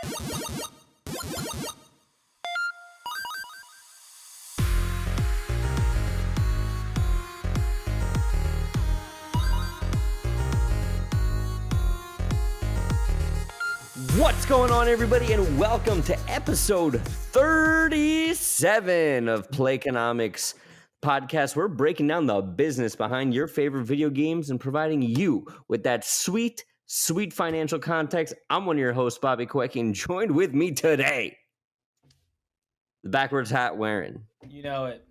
What's going on, everybody, and welcome to episode 37 of Playconomics podcast. We're breaking down the business behind your favorite video games and providing you with that sweet financial context. I'm one of your hosts, Bobby Kawecki, and joined with me today, the backwards hat wearing, you know it,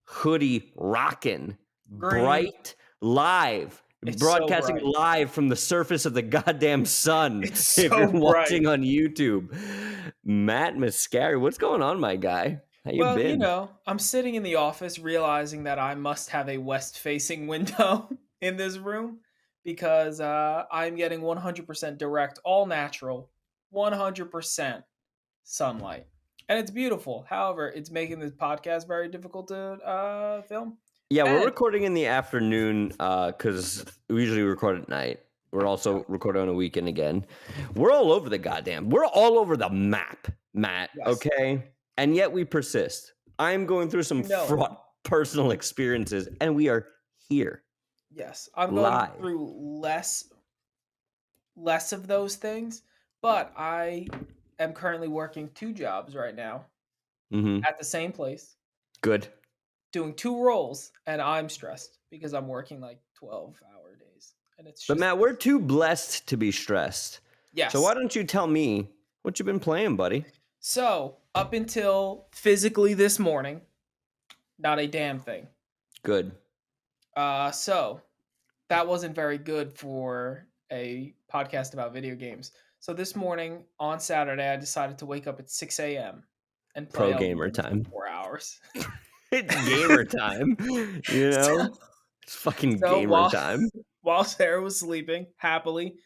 hoodie rocking, Green. bright, live. It's broadcasting so bright. live from the surface of the goddamn sun. It's if so you're bright. watching on YouTube, Matt Mascari, what's going on, my guy? How you Well, been? you know, I'm sitting in the office realizing that I must have a west-facing window in this room because I'm getting 100% direct, all natural, 100% sunlight. And it's beautiful. However, it's making this podcast very difficult to film. Yeah, we're And- recording in the afternoon because we usually record at night. We're also recording on a weekend again. We're all over the we're all over the map, Matt, Yes. okay? And yet we persist. I'm going through some fraught personal experiences, and we are here. Yes, I'm going Live. through less of those things, but I am currently working 2 jobs right now at the same place, Good. doing 2 roles, and I'm stressed because I'm working like 12-hour days, and it's just, But Matt, we're too blessed to be stressed. yes. So why don't you tell me what you've been playing, buddy? So up until physically this morning, not a damn thing. Good. So that wasn't very good for a podcast about video games. So this morning on Saturday, I decided to wake up at 6 a.m. and play Pro gamer time. 4 hours. It's gamer time, you know? It's fucking gamer time. While Sarah was sleeping happily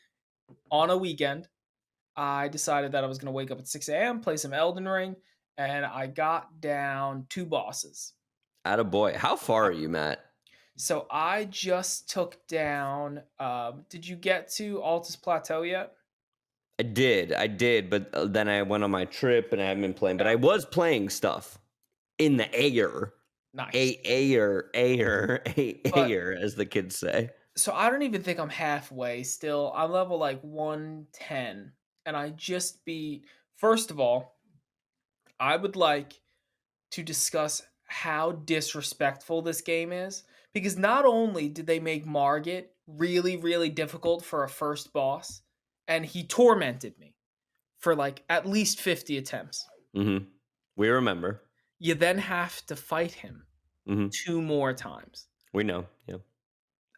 on a weekend, I decided that I was going to wake up at 6 a.m., play some Elden Ring, and I got down 2 bosses. Attaboy. How far are you, Matt? So I just took down, did you get to Altus Plateau yet? I did, but then I went on my trip and I haven't been playing. But I was playing stuff in the air. Nice. Air, as the kids say. So I don't even think I'm halfway still. I'm level like 110, and I just beat. First of all, I would like to discuss how disrespectful this game is, because not only did they make Margit really, really difficult for a first boss, and he tormented me for like at least 50 attempts. Mm-hmm. We remember. You then have to fight him 2 more times. We know, yeah.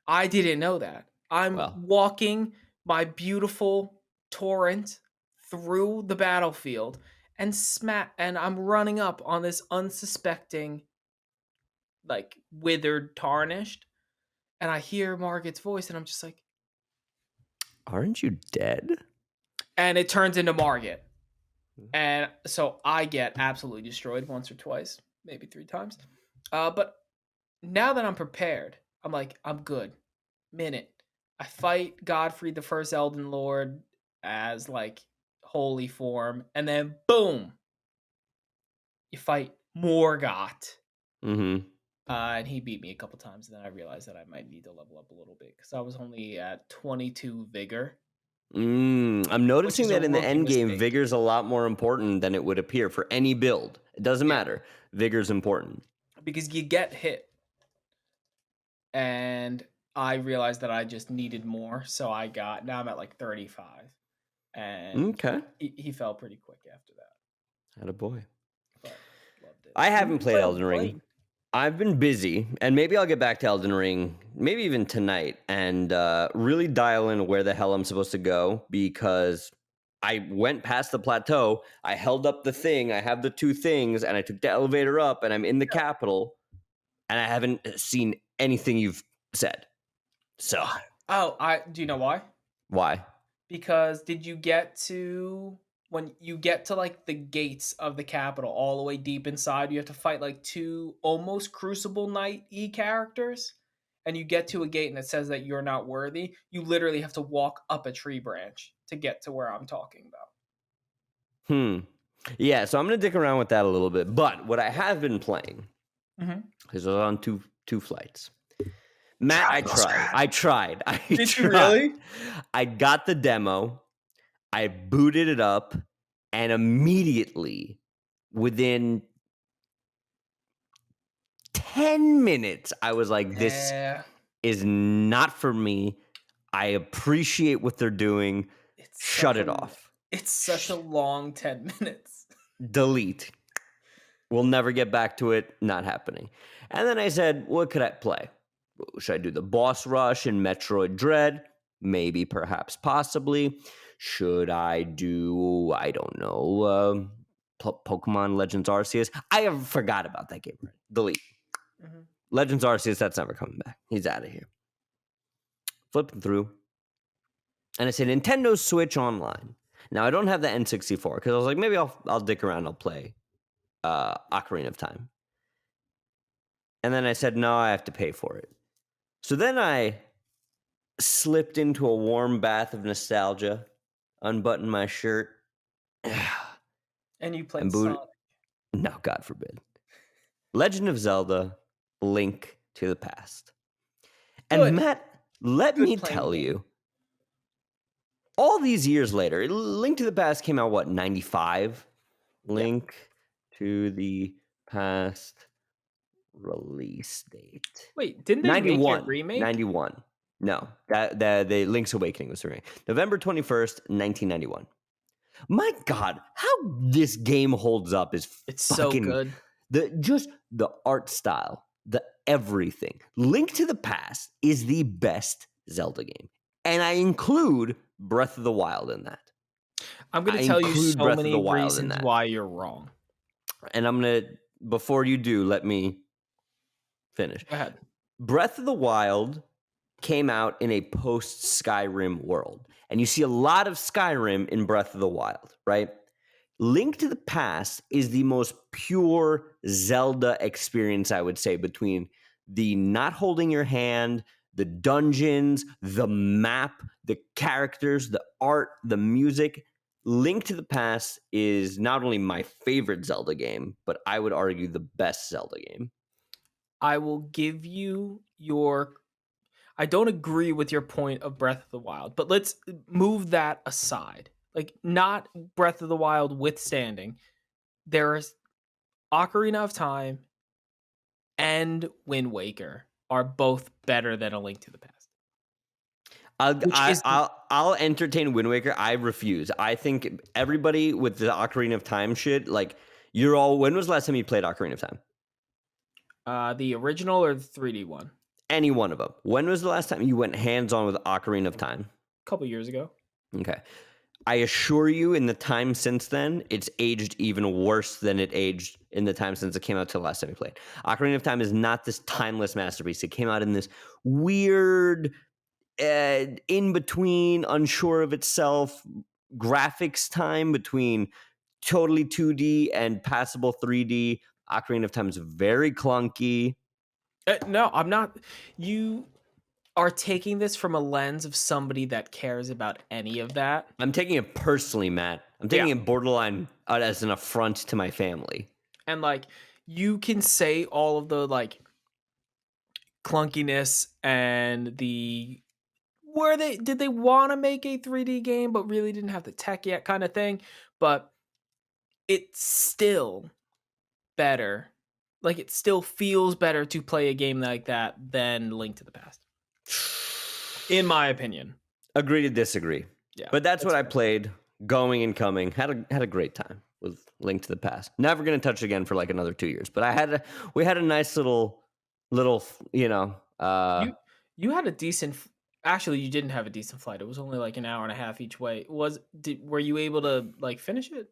I didn't know that. I'm walking my beautiful torrent through the battlefield and I'm running up on this unsuspecting, like, withered, tarnished, and I hear Margit's voice, and I'm just like, aren't you dead? And it turns into Margit. And so I get absolutely destroyed once or twice, maybe 3 times. But now that I'm prepared, I'm like, I'm good. Minute. I fight Godfrey, the first Elden Lord, as like holy form, and then boom, you fight Morgott. And he beat me a couple times, and then I realized that I might need to level up a little bit because I was only at 22 vigor. I'm noticing that in the end game, mistake. vigor's a lot more important than it would appear for any build. It doesn't matter. Vigor's important. Because you get hit. And I realized that I just needed more, so now I'm at like 35. And he fell pretty quick after that. Attaboy. But loved it. I haven't played Elden Ring. I've been busy, and maybe I'll get back to Elden Ring, maybe even tonight, and really dial in where the hell I'm supposed to go, because I went past the plateau, I held up the thing, I have the 2 things, and I took the elevator up, and I'm in the capital, and I haven't seen anything you've said. So. Do you know why? Why? Because did you get to, when you get to like the gates of the capital all the way deep inside, you have to fight like 2 almost Crucible Knight-y characters, and you get to a gate and it says that you're not worthy. You literally have to walk up a tree branch to get to where I'm talking Yeah, so I'm gonna dick around with that a little bit. But what I have been playing Mm-hmm. is I was on two flights. Matt, I tried. I Did you tried. really? I got the demo. I booted it up, and immediately, within 10 minutes, I was like, this Yeah, is not for me. I appreciate what they're doing. it's Shut such it a off. it's such a long 10 minutes. Delete. We'll never get back to it. Not happening. And then I said, what could I play? Should I do the boss rush in Metroid Dread? Maybe, perhaps, possibly. Should I do, I don't know, Pokemon Legends Arceus? I have forgot about that game. Delete. Mhm. Legends Arceus, that's never coming back. He's out of here. Flipping through. And I said, Nintendo Switch Online. Now, I don't have the N64 because I was like, maybe I'll dick around. I'll play Ocarina of Time. And then I said, no, I have to pay for it. So then I slipped into a warm bath of nostalgia, unbuttoned my shirt, And you played and booted. Sonic. No, God forbid. Legend of Zelda, Link to the Past. And Good. Matt, let Good me playing tell game. you, all these years later, Link to the Past came out, what, 95? Link to the Past release date. Wait, didn't they make a 91. remake? 91. No, that the Link's Awakening was the remake. November 21st, 1991. My God, how this game holds up is It's so fucking good. the art style, the everything. Link to the Past is the best Zelda game. And I include Breath of the Wild in that. I'm going I to tell you include so Breath of many the Wild in reasons that. why you're wrong. And I'm going to, before you do, let me finish. Go ahead. Breath of the Wild came out in a post Skyrim world. And you see a lot of Skyrim in Breath of the Wild, right? Link to the Past is the most pure Zelda experience, I would say, between the not holding your hand, the dungeons, the map, the characters, the art, the music. Link to the Past is not only my favorite Zelda game, but I would argue the best Zelda game. I will give you your. I don't agree with your point of Breath of the Wild, but let's move that aside. Like, not Breath of the Wild withstanding, there's Ocarina of Time and Wind Waker are both better than A Link to the Past. Which is I'll entertain Wind Waker. I refuse. I think everybody with the Ocarina of Time shit, like you're all. When was the last time you played Ocarina of Time? the original or the 3D one? Any one of them. When was the last time you went hands on with Ocarina of Time? A couple years ago. Okay. I assure you, in the time since then, it's aged even worse than it aged in the time since it came out to the last time you played. Ocarina of Time is not this timeless masterpiece. It came out in this weird, in between, unsure of itself graphics time between totally 2D and passable 3D. Ocarina of Time is very clunky. No, I'm not. You are taking this from a lens of somebody that cares about any of that. I'm taking it personally, Matt. I'm taking it borderline as an affront to my family. And like, you can say all of the like clunkiness and the did they want to make a 3D game but really didn't have the tech yet kind of thing, but it's still better. Like, it still feels better to play a game like that than Link to the Past, in my opinion. Agree to disagree. Yeah, But that's what I fair. played, going and coming. Had a great time with Link to the Past. Never gonna touch it again for like another 2 years. But we had a nice little you know. You had a decent. Actually, you didn't have a decent flight. It was only like an hour and a half each way. Were you able to like finish it?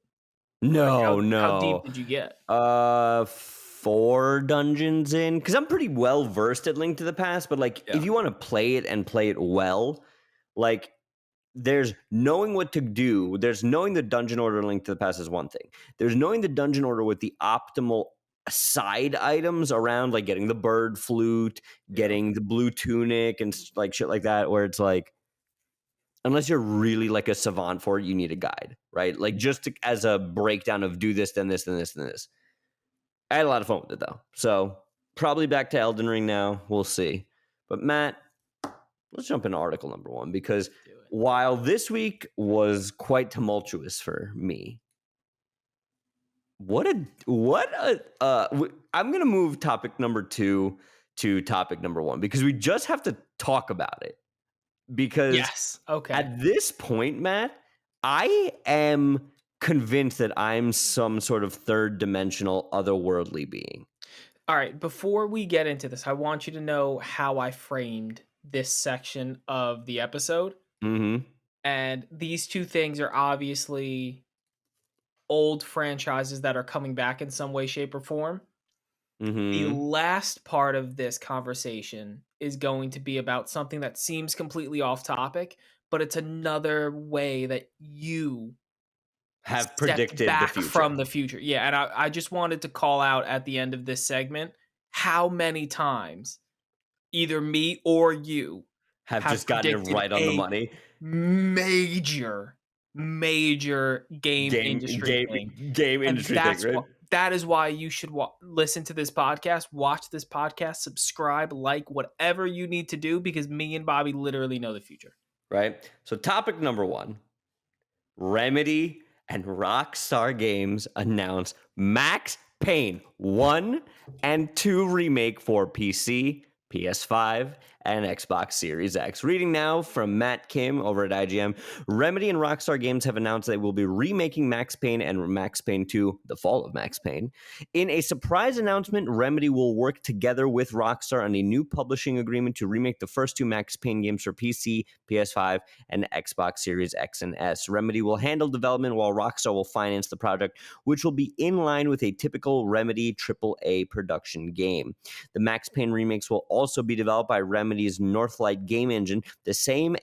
Like, how deep No. did you get? 4 dungeons in, because I'm pretty well versed at Link to the Past. But like, Yeah. if you want to play it and play it well, like, there's knowing what to do. There's knowing the dungeon order in Link to the Past is one thing. There's knowing the dungeon order with the optimal side items around, like getting the bird flute, getting the blue tunic, and like shit like that, where it's like, unless you're really like a savant for it, you need a guide, right? Like just as a breakdown of do this, then this, then this, then this. I had a lot of fun with it though. So probably back to Elden Ring now. We'll see. But Matt, let's jump into article number 1 because while this week was quite tumultuous for me, I'm going to move topic number 2 to topic number 1 because we just have to talk about it. Because at this point, Matt, I am convinced that I'm some sort of third dimensional otherworldly being. All right, before we get into this, I want you to know how I framed this section of the episode. Mm-hmm. And these two things are obviously old franchises that are coming back in some way, shape, or form. Mm-hmm. The last part of this conversation is going to be about something that seems completely off topic, but it's another way that you have predicted back the future. From the future. Yeah, and I just wanted to call out at the end of this segment how many times either me or you have just gotten it right on the money. Major game industry thing. Game industry thing, right? That is why you should listen to this podcast, watch this podcast, subscribe, like, whatever you need to do, because me and Bobby literally know the future. Right? So topic number 1, Remedy and Rockstar Games announce Max Payne 1 and 2 remake for PC, PS5, and Xbox Series X. Reading now from Matt Kim over at IGM. Remedy and Rockstar Games have announced they will be remaking Max Payne and Max Payne 2, The Fall of Max Payne. In a surprise announcement, Remedy will work together with Rockstar on a new publishing agreement to remake the first 2 Max Payne games for PC, PS5, and Xbox Series X and S. Remedy will handle development while Rockstar will finance the project, which will be in line with a typical Remedy AAA production game. The Max Payne remakes will also be developed by Remedy's Northlight game engine, the same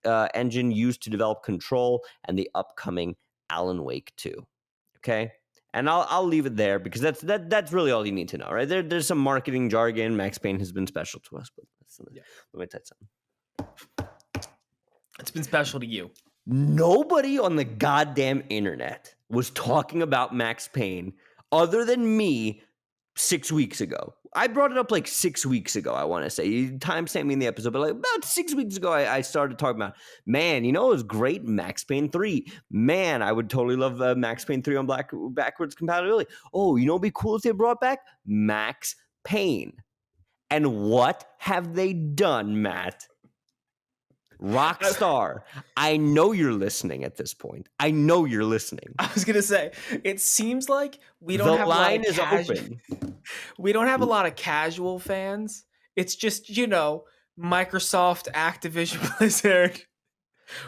engine used to develop Control and the upcoming Alan Wake 2. Okay? And I'll leave it there because that's really all you need to know, right? There's some marketing jargon. Max Payne has been special to us, but let me tell you something. It's been special to you. Nobody on the goddamn internet was talking about Max Payne other than me 6 weeks ago. I brought it up like 6 weeks ago, I want to say. You timestamped me in the episode, but like about 6 weeks ago, I started talking about, man, you know, it was great, Max Payne 3. Man, I would totally love Max Payne 3 on backwards compatibility. Oh, you know what would be cool if they brought back Max Payne. And what have they done, Matt? Rockstar, I know you're listening at this point. I know you're listening. I was gonna say, it seems like we don't have a lot of open. We don't have a lot of casual fans. It's just, you know, Microsoft, Activision Blizzard,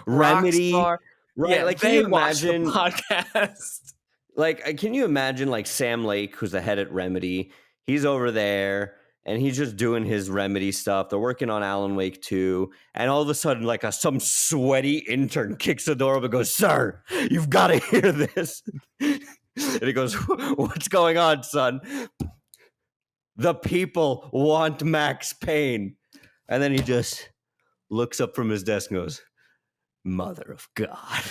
Remedy, Rockstar. right? Yeah, like, can you imagine the podcast? Like, can you imagine like Sam Lake, who's the head at Remedy? He's over there. And he's just doing his Remedy stuff. They're working on Alan Wake 2. And all of a sudden, like some sweaty intern kicks the door up and goes, "Sir, you've got to hear this." And he goes, "What's going on, son?" "The people want Max Payne." And then he just looks up from his desk and goes, "Mother of God,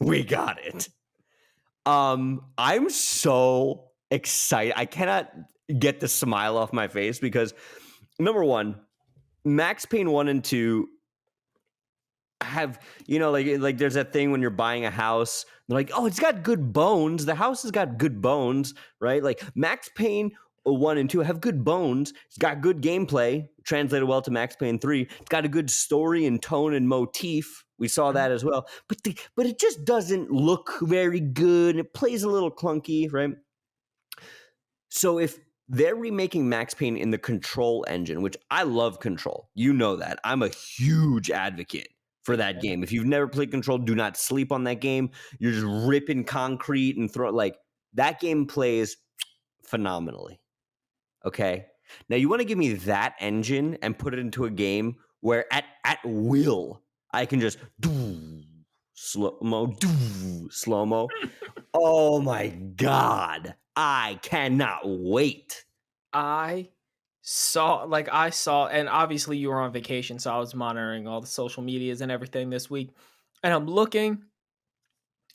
we got it." I'm so excited. I cannot get the smile off my face because, number one, Max Payne 1 and 2 have, you know, like there's that thing when you're buying a house, they're like, "Oh, it's got good bones. The house has got good bones," right? Like Max Payne 1 and 2 have good bones. It's got good gameplay, translated well to Max Payne 3. It's got a good story and tone and motif. We saw that as well. But it just doesn't look very good. It plays a little clunky, right? So if they're remaking Max Payne in the Control engine, which I love Control. You know that. I'm a huge advocate for that game. If you've never played Control, do not sleep on that game. You're just ripping concrete and that game plays phenomenally. Okay? Now you want to give me that engine and put it into a game where at will I can just slow-mo. Oh my God. I cannot wait. I I saw, and obviously you were on vacation, so I was monitoring all the social medias and everything this week. And I'm looking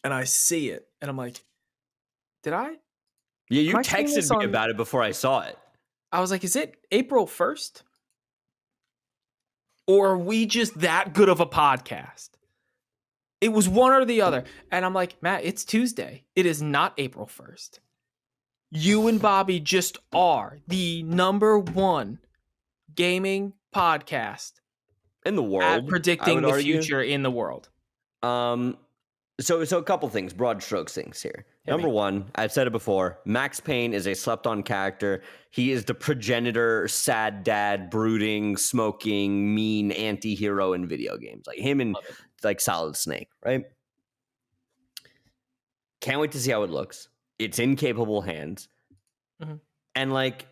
and I see it. And I'm like, did I Yeah, am you I seeing texted this me on about it before I saw it. I was like, is it April 1st? Or are we just that good of a podcast? It was one or the other. And I'm like, Matt, it's Tuesday. It is not April 1st. You and Bobby just are the number one gaming podcast In the at world, I predicting would the argue. future in the world. Um, so a couple things, broad strokes things here. Hit Number me. one, I've said it before. Max Payne is a slept-on character. He is the progenitor, sad dad, brooding, smoking, mean anti-hero in video games. Like him and Love it. like Solid Snake, right? Can't wait to see how it looks. It's in capable hands, Mhm. and like,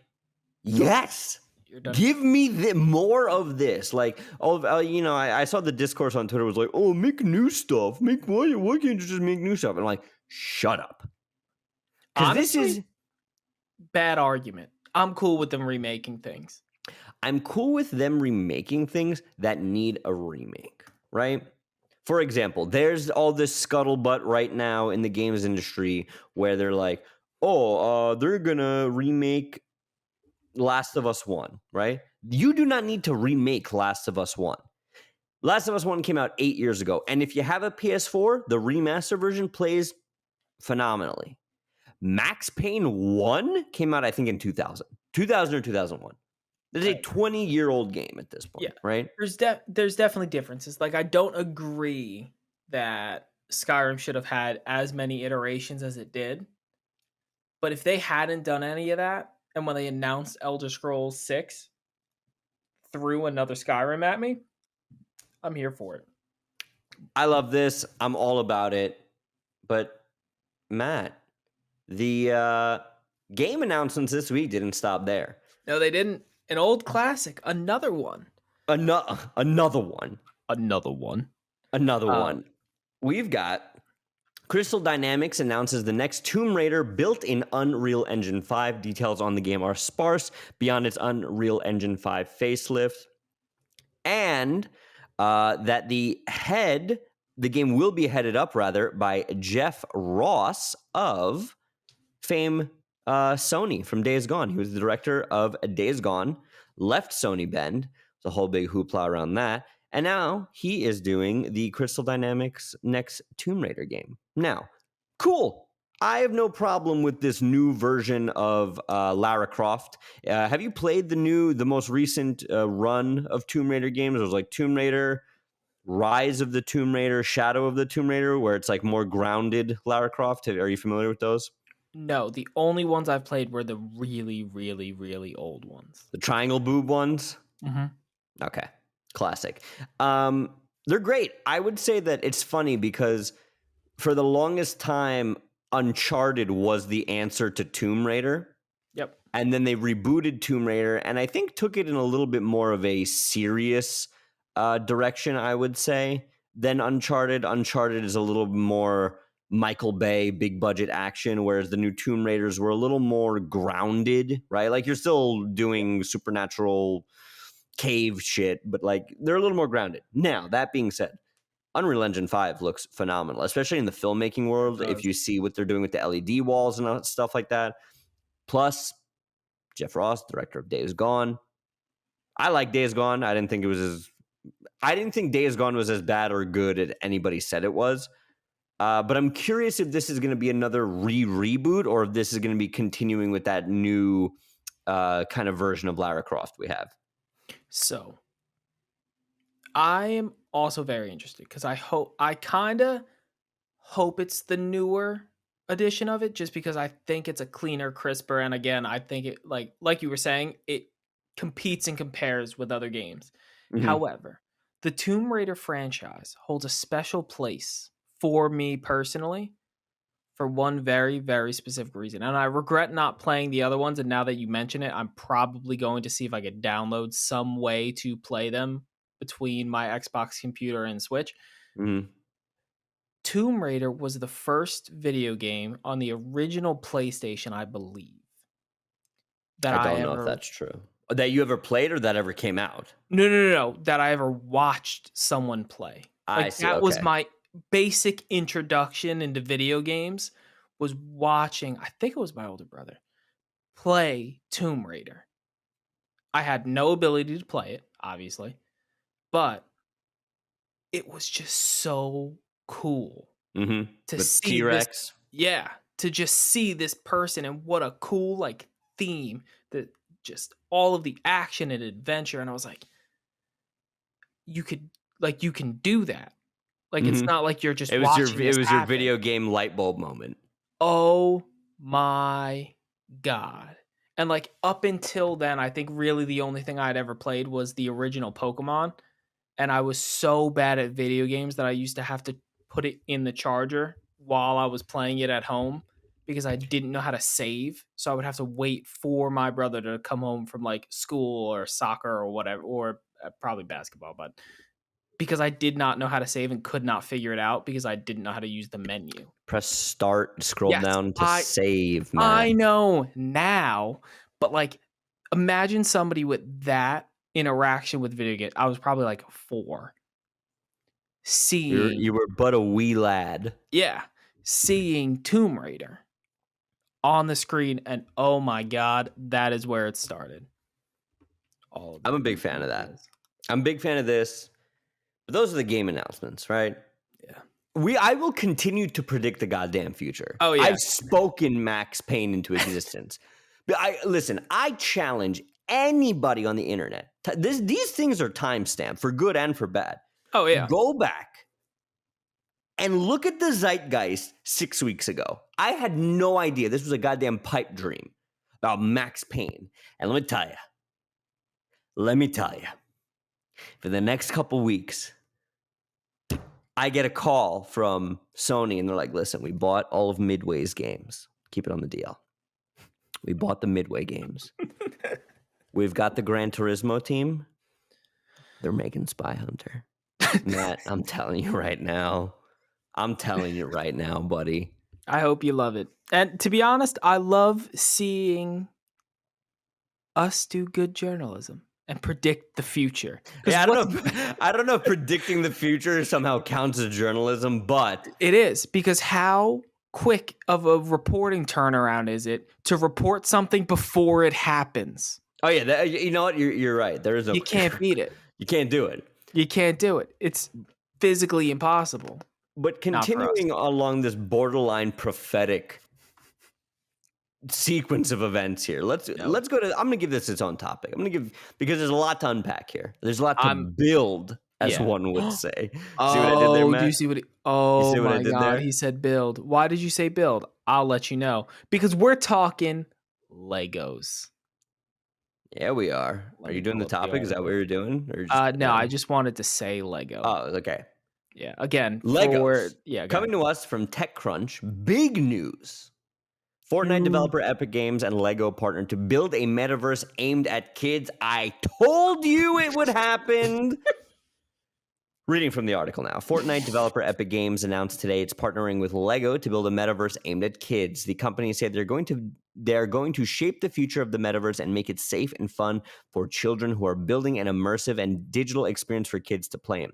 yes. You're done. Give me more of this. Like, I saw the discourse on Twitter was like, "Oh, make new stuff. Why can't you just make new stuff?" And I'm like, shut up, because this Honestly, is. bad argument. I'm cool with them remaking things. I'm cool with them remaking things that need a remake, right? For example, there's all this scuttlebutt right now in the games industry where they're like, "Oh, they're gonna remake Last of Us 1, right?" You do not need to remake Last of Us 1. Last of Us 1 came out 8 years ago, and if you have a PS4, the remaster version plays phenomenally. Max Payne 1 came out, I think, in 2000 or 2001. It's a Right. 20-year-old game at this Yeah. point, right? There's definitely differences. Like, I don't agree that Skyrim should have had as many iterations as it did. But if they hadn't done any of that, and when they announced Elder Scrolls 6 threw another Skyrim at me, I'm here for it. I love this. I'm all about it. But, Matt, the game announcements this week didn't stop there. No, they didn't. An old classic, another one. Another one. Another one. Another Um, one. We've got Crystal Dynamics announces the next Tomb Raider built in Unreal Engine 5. Details on the game are sparse beyond its Unreal Engine 5 facelift. And that the game will be headed up, rather, by Jeff Ross of fame Sony from Days Gone. He was the director of Days Gone, left Sony Bend. It's a whole big hoopla around that. And now he is doing the Crystal Dynamics next Tomb Raider game. Now, cool. I have no problem with this new version of Lara Croft. Have you played the most recent run of Tomb Raider games? It was like Tomb Raider, Rise of the Tomb Raider, Shadow of the Tomb Raider, where it's like more grounded Lara Croft. Are you familiar with those? no, the only ones I've played were the really, really, really old ones. The triangle boob ones? Mm-hmm. Okay. Classic. They're great. I would say that it's funny because for the longest time, Uncharted was the answer to Tomb Raider. Yep. And then they rebooted Tomb Raider and I think took it in a little bit more of a serious direction, I would say, than Uncharted. Uncharted is a little more Michael Bay, big budget action, whereas the new Tomb Raiders were a little more grounded, right? Like you're still doing supernatural cave shit, but like they're a little more grounded. Now, that being said, Unreal Engine 5 looks phenomenal, especially in the filmmaking world. If you see what they're doing with the LED walls and stuff like that. Plus, Jeff Ross, director of Days Gone. I like Days Gone. I didn't think Days Gone was as bad or good as anybody said it was. But I'm curious if this is going to be another reboot or if this is going to be continuing with that new kind of version of Lara Croft we have. So I am also very interested because I kind of hope it's the newer edition of it, just because I think it's a cleaner, crisper, and again, I think it like you were saying, it competes and compares with other games. Mm-hmm. However, the Tomb Raider franchise holds a special place for me personally for one very, very specific reason. And I regret not playing the other ones. And now that you mention it, I'm probably going to see if I could download some way to play them between my Xbox computer and Switch. Mm-hmm. Tomb Raider was the first video game on the original PlayStation, I believe, that I I don't know if ever that's true. That you ever played or that ever came out? No. That I ever watched someone play. I Like, see, that was okay. my basic introduction into video games, was watching, I think it was my older brother, play Tomb Raider. I had no ability to play it, obviously, but it was just so cool Mhm. to With see this. T-Rex. Yeah, to just see this person, and what a cool, like, theme, that just all of the action and adventure, and I was like, you can do that. Like, it's Mhm. not like you're just It was watching this your happen. video game light bulb moment. Oh my god. And, like, up until then, I think really the only thing I'd ever played was the original Pokemon, and I was so bad at video games that I used to have to put it in the charger while I was playing it at home because I didn't know how to save. So I would have to wait for my brother to come home from, like, school or soccer or whatever, or probably basketball, but because I did not know how to save and could not figure it out because I didn't know how to use the menu. Press start, scroll Yes, down to save, Matt. I know now, but, like, imagine somebody with that interaction with video games. I was probably like 4. You Seeing, were but a wee lad. yeah, seeing Tomb Raider on the screen, and oh my god, that is where it started. All of I'm it. a big fan of that. I'm a big fan of this. But those are the game announcements, right? Yeah. I will continue to predict the goddamn future. Oh, yeah. I've spoken Max Payne into existence. But I challenge anybody on the internet. These things are timestamped for good and for bad. Oh, yeah. Go back and look at the zeitgeist 6 weeks ago. I had no idea this was a goddamn pipe dream about Max Payne. And let me tell you, for the next couple weeks, I get a call from Sony and they're like, listen, we bought all of Midway's games. Keep it on the DL. We bought the Midway games. We've got the Gran Turismo team. They're making Spy Hunter. Matt, I'm telling you right now. Buddy. I hope you love it. And to be honest, I love seeing us do good journalism and predict the future. Yeah, I don't know if predicting the future somehow counts as journalism, but It is, because how quick of a reporting turnaround is it to report something before it happens? oh yeah, you know what? You're right. There is no You can't beat it. You can't do it. You can't do it. It's physically impossible. But Not for us. continuing along this borderline prophetic sequence of events here. Let's go to. I'm gonna give this its own topic. Because there's a lot to unpack here. There's a lot to build, as one would say. See what I did there, Matt? Do you see what? Oh see what I my did god, there? he said build. Why did you say build? I'll let you know, because we're talking Legos. Yeah, we are. Let Are me you doing the pull up the topic? Is that what article. you're doing? Or just, No, I just wanted to say Lego. Oh, okay. Yeah, again, Legos. go Coming ahead. to us from TechCrunch. Big news. Fortnite developer Epic Games and Lego partnered to build a metaverse aimed at kids. I told you it would happen. Reading from the article now. Fortnite developer Epic Games announced today it's partnering with Lego to build a metaverse aimed at kids. The company said they're going to shape the future of the metaverse and make it safe and fun for children who are building an immersive and digital experience for kids to play in.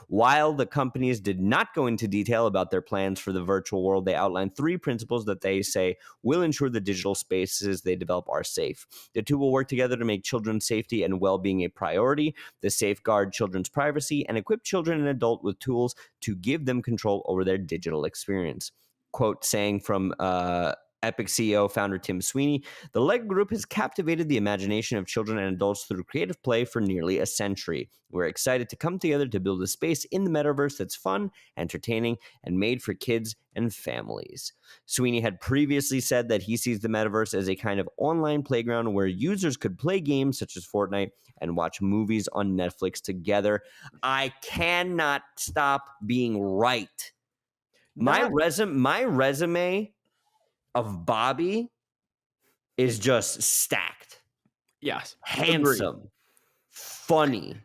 While the companies did not go into detail about their plans for the virtual world, they outlined 3 principles that they say will ensure the digital spaces they develop are safe. The two will work together to make children's safety and well-being a priority, to safeguard children's privacy, and equip children and adults with tools to give them control over their digital experience. Quote saying from Epic CEO founder Tim Sweeney, the Lego Group has captivated the imagination of children and adults through creative play for nearly a century. We're excited to come together to build a space in the metaverse that's fun, entertaining, and made for kids and families. Sweeney had previously said that he sees the metaverse as a kind of online playground where users could play games such as Fortnite and watch movies on Netflix together. I cannot stop being right. My resume of Bobby is just stacked. Yes, Handsome, agreed. funny,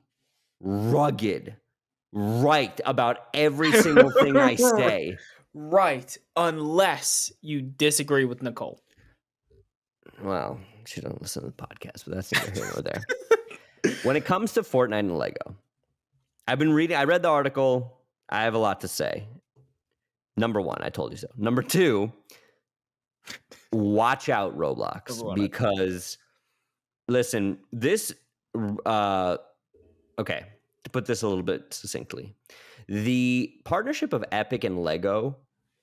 rugged, right about every single thing I say. Right, unless you disagree with Nicole. well, she doesn't listen to the podcast, but that's neither here nor there. When it comes to Fortnite and Lego, I read the article. I have a lot to say. Number one, I told you so. Number two, watch out, Roblox, because listen, this, okay, to put this a little bit succinctly, the partnership of Epic and Lego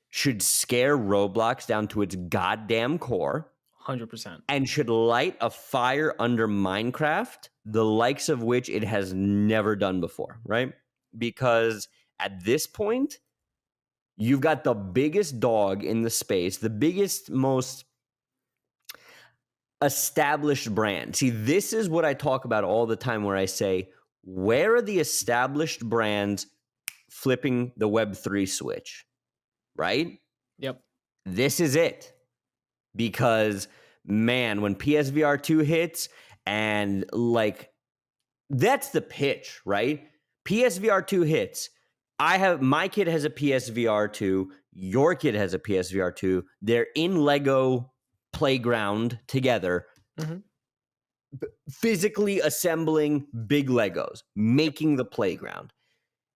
should scare Roblox down to its goddamn core. 100%. And should light a fire under Minecraft, the likes of which it has never done before, right? Because at this point, you've got the biggest dog in the space, the biggest, most established brand. See, this is what I talk about all the time where I say, where are the established brands flipping the Web3 switch, right? Yep. This is it. Because, man, when PSVR 2 hits, and like, that's the pitch, right? PSVR 2 hits. My kid has a PSVR 2. Your kid has a PSVR 2. They're in Lego Playground together, physically assembling big Legos, making the playground.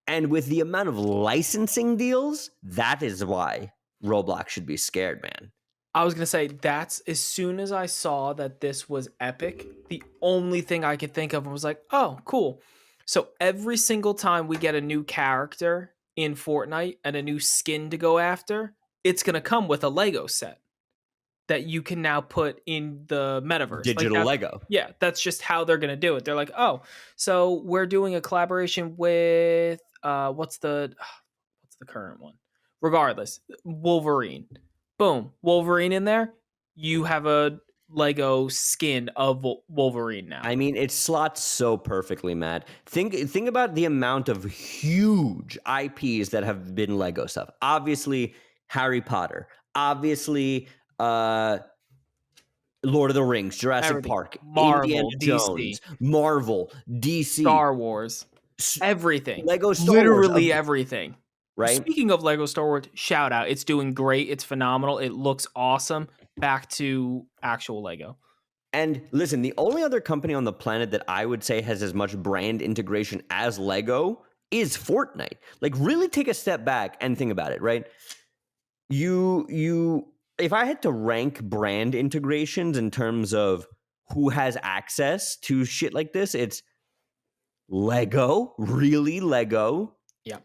And with the amount of licensing deals, that is why Roblox should be scared, man. I was going to say, that's as soon as I saw that this was Epic, the only thing I could think of was like, oh, cool. So every single time we get a new character in Fortnite and a new skin to go after, it's going to come with a Lego set that you can now put in the metaverse. Digital Lego. Yeah, that's just how they're going to do it. They're like, oh, so we're doing a collaboration with, what's the current one? Regardless, Wolverine. Boom, Wolverine in there. You have a Lego skin of Wolverine now. I mean, it slots so perfectly, Matt. Think about the amount of huge IPs that have been Lego stuff. Obviously, Harry Potter. Obviously, Lord of the Rings, Jurassic Park, Marvel, Indiana Jones, Marvel, DC, Star Wars, everything. Lego Star Literally Wars, everything. right? Speaking of Lego Star Wars, shout out. It's doing great. It's phenomenal. It looks awesome. Back to actual Lego. And listen, the only other company on the planet that I would say has as much brand integration as Lego is Fortnite. Like, really take a step back and think about it, right? If I had to rank brand integrations in terms of who has access to shit like this, it's Lego, really Lego. Yeah.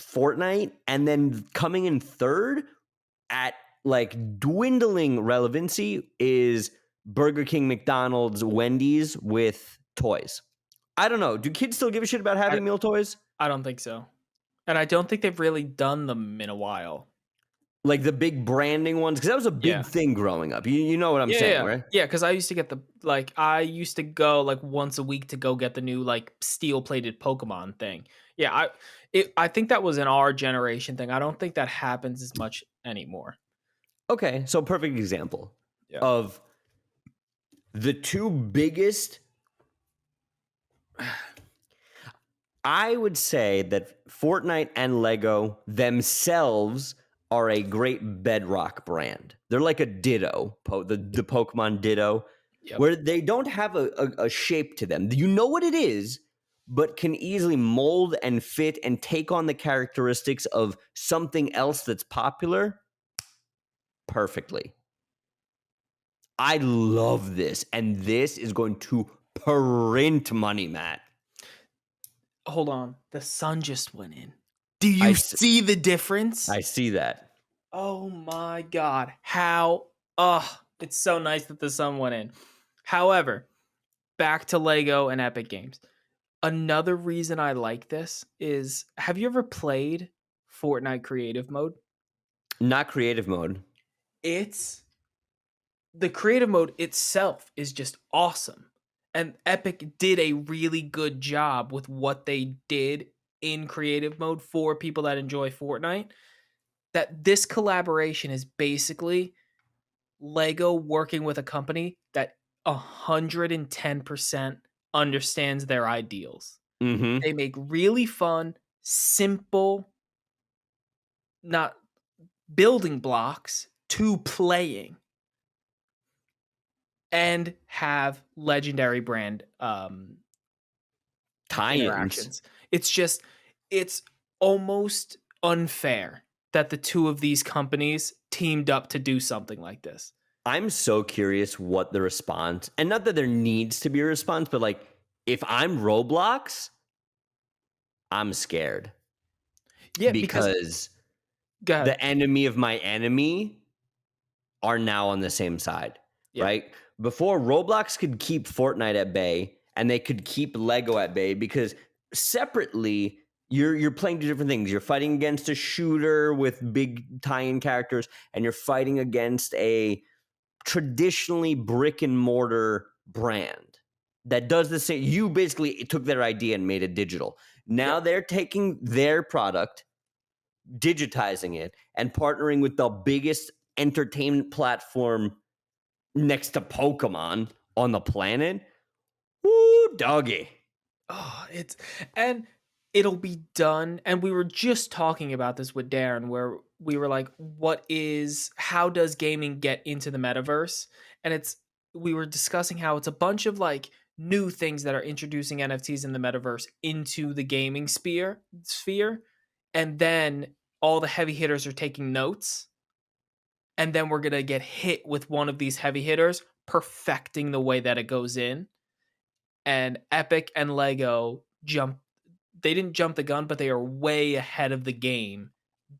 Fortnite, and then coming in third at like dwindling relevancy is Burger King, McDonald's, Wendy's with toys. I don't know. Do kids still give a shit about having meal toys? I don't think so. And I don't think they've really done them in a while. Like the big branding ones? Because that was a big thing growing up. You know what I'm saying, right? Yeah, because I used to get I used to go like once a week to go get the new like steel-plated Pokemon thing. Yeah, I think that was an our generation thing. I don't think that happens as much anymore. Okay, so perfect example of the two biggest. I would say that Fortnite and Lego themselves are a great bedrock brand. They're like a Ditto, the Pokemon Ditto, where they don't have a shape to them. You know what it is, but can easily mold and fit and take on the characteristics of something else that's popular perfectly. I love this, and this is going to print money, Matt. Hold on. The sun just went in. Do you see the difference? I see that. Oh my God. How? It's so nice that the sun went in. However, back to Lego and Epic Games. Another reason I like this is, have you ever played Fortnite creative mode? Not creative mode. The creative mode itself is just awesome. And Epic did a really good job with what they did in creative mode for people that enjoy Fortnite. That this collaboration is basically Lego working with a company that 110% understands their ideals. Mm-hmm. They make really fun, simple, not building blocks to playing. and have legendary brand Tie-ins. interactions. It's almost unfair that the two of these companies teamed up to do something like this. I'm so curious what the response, and not that there needs to be a response, but like if I'm Roblox, I'm scared Yeah, because because go ahead. the enemy of my enemy are now on the same side, Yeah. right? Before, Roblox could keep Fortnite at bay and they could keep Lego at bay because separately you're playing two different things. You're fighting against a shooter with big tie-in characters, and you're fighting against a traditionally brick and mortar brand that does the same. You basically took their idea and made it digital. Now Yep. they're taking their product, digitizing it, and partnering with the biggest entertainment platform next to Pokemon on the planet. Woo, doggy. Oh, and it'll be done. And we were just talking about this with Darren, where we were like, how does gaming get into the metaverse? And we were discussing how it's a bunch of like new things that are introducing NFTs in the metaverse into the gaming sphere. And then all the heavy hitters are taking notes. And then we're going to get hit with one of these heavy hitters, perfecting the way that it goes in. And Epic and Lego they didn't jump the gun, but they are way ahead of the game,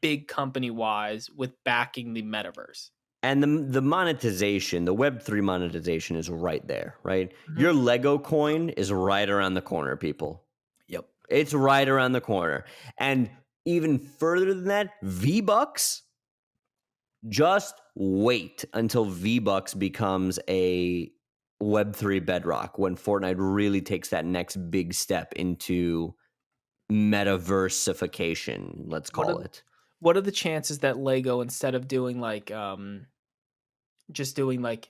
big company wise, with backing the metaverse. And the monetization, the Web3 monetization is right there, right? Mm-hmm. Your Lego coin is right around the corner, people. Yep. It's right around the corner. And even further than that, V-Bucks, just wait until V-Bucks becomes a Web3 bedrock when Fortnite really takes that next big step into metaversification, let's call it. What are the chances that Lego, instead of doing like just doing like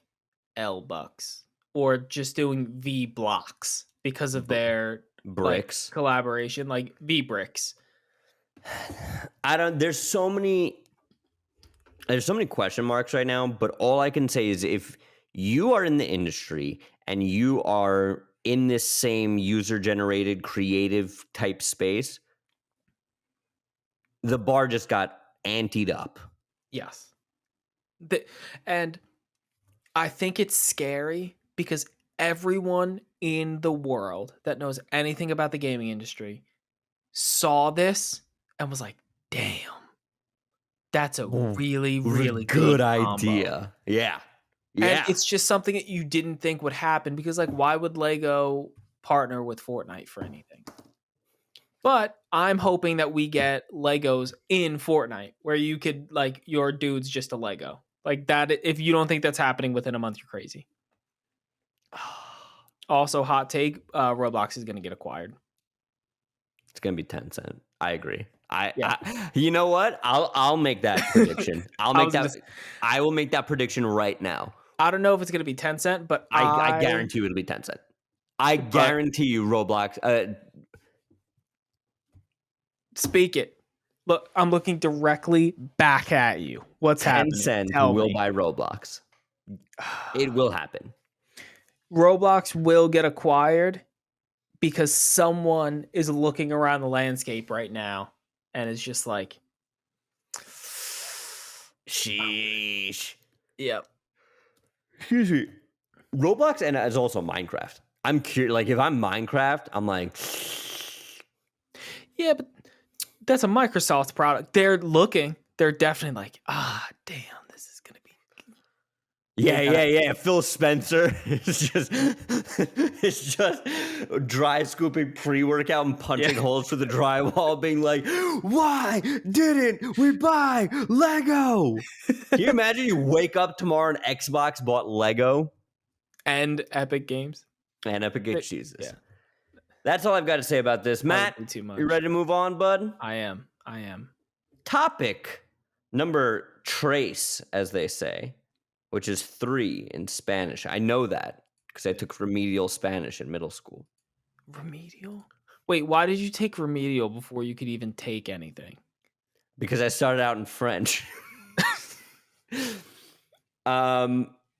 L bucks or just doing V blocks because of their bricks, like, collaboration, like V bricks? There's so many question marks right now, but all I can say is if you are in the industry and you are in this same user-generated creative type space, the bar just got anteed up. Yes. And I think it's scary because everyone in the world that knows anything about the gaming industry saw this and was like, damn, that's a really, really good big idea. combo. Yeah. And it's just something that you didn't think would happen because, like, why would Lego partner with Fortnite for anything? But I'm hoping that we get Legos in Fortnite where you could, like, your dude's just a Lego. Like that, if you don't think that's happening within a month, you're crazy. Also, hot take: Roblox is going to get acquired. It's going to be Tencent. I agree. Yeah. You know what? I'll make that prediction. I will make that prediction right now. I don't know if it's going to be Tencent, but I guarantee you it'll be Tencent. I guarantee you Roblox. Speak it. Look, I'm looking directly back at you. What's happening? Tencent will buy Roblox. It will happen. Roblox will get acquired because someone is looking around the landscape right now and is just like, sheesh. Yep. Excuse me. Roblox and it's also Minecraft. I'm curious. Like if I'm Minecraft, I'm like, yeah, but that's a Microsoft product. They're looking. They're definitely like, damn, this is gonna be. Yeah. Phil Spencer is just dry scooping pre-workout and punching holes through the drywall, being like, "Why didn't we buy Lego?" Can you imagine you wake up tomorrow and Xbox bought Lego and Epic Games and Epic Games? Jesus. Yeah. That's all I've got to say about this. Matt, too much. You ready to move on, bud? I am. Topic number trace, as they say, which is 3 in Spanish. I know that because I took remedial Spanish in middle school. Remedial? Wait, why did you take remedial before you could even take anything? Because I started out in French.